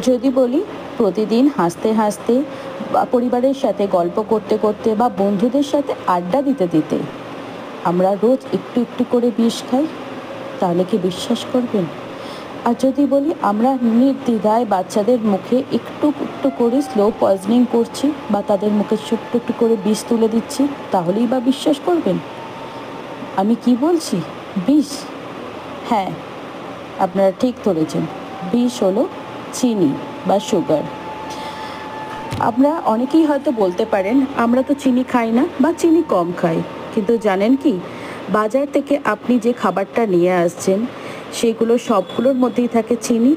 যদি বলি প্রতিদিন হাসতে হাসতে বা পরিবারের সাথে গল্প করতে করতে বা বন্ধুদের সাথে আড্ডা দিতে দিতে আমরা রোজ একটু একটু করে বিষ খাই, তাহলে কি বিশ্বাস করবেন? আর যদি বলি আমরা নির্দ্বিধায় বাচ্চাদের মুখে একটু একটু করে স্লো পয়জনিং করছি বা তাদের মুখে ছোট্ট একটু করে বিষ তুলে দিচ্ছি, তাহলেই বা বিশ্বাস করবেন? আমি কি বলছি? বিষ? হ্যাঁ, আপনারা ঠিক ধরেছেন। বিষ হলো চিনি বা সুগার। আমরা অনেকেই হয়তো বলতে পারেন আমরা তো চিনি খাই না বা চিনি কম খাই, কিন্তু জানেন কি, বাজার থেকে আপনি যে খাবারটা নিয়ে আসছেন সেগুলো সবগুলোর মধ্যেই থাকে চিনি।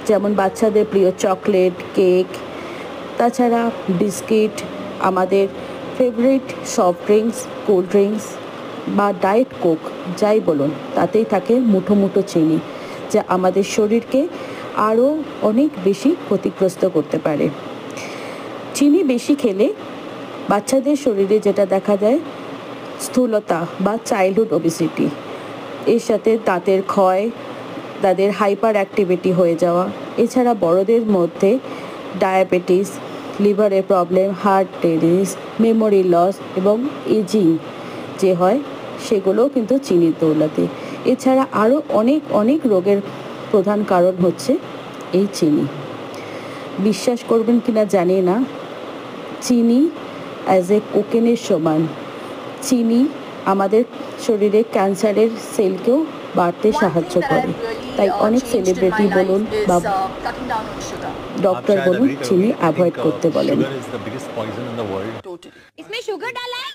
যেমন বাচ্চাদের প্রিয় চকলেট, কেক, তাছাড়া বিস্কিট, আমাদের favourite soft drinks, cold drinks বা ডায়েট কোক, যাই বলুন, তাতেই থাকে মুঠো মুঠো চিনি, যা আমাদের শরীরকে আরও অনেক বেশি ক্ষতিগ্রস্ত করতে পারে। চিনি বেশি খেলে বাচ্চাদের শরীরে যেটা দেখা যায়, স্থূলতা বা চাইল্ডহুড ওবেসিটি, এর সাথে দাঁতের ক্ষয়, তাদের হাইপার অ্যাক্টিভিটি হয়ে যাওয়া, এছাড়া বড়দের মধ্যে ডায়াবেটিস, লিভারের problem, heart disease, memory loss এবং এজিং যে হয়, সেগুলোও কিন্তু চিনির দৌলতে। এছাড়া আরও অনেক অনেক রোগের প্রধান কারণ হচ্ছে এই চিনি। বিশ্বাস করবেন কিনা জানি না, চিনি অ্যাজ এ কোকেনের সমান। চিনি আমাদের শরীরে ক্যান্সারের সেলকেও বাড়তে সাহায্য করে। তাই অনেক সেলিব্রিটি বলুন বা ডক্টর বলুন, চিনি অ্যাভয়েড করতে বলেন। Totally. इसमें शुगर डाला है?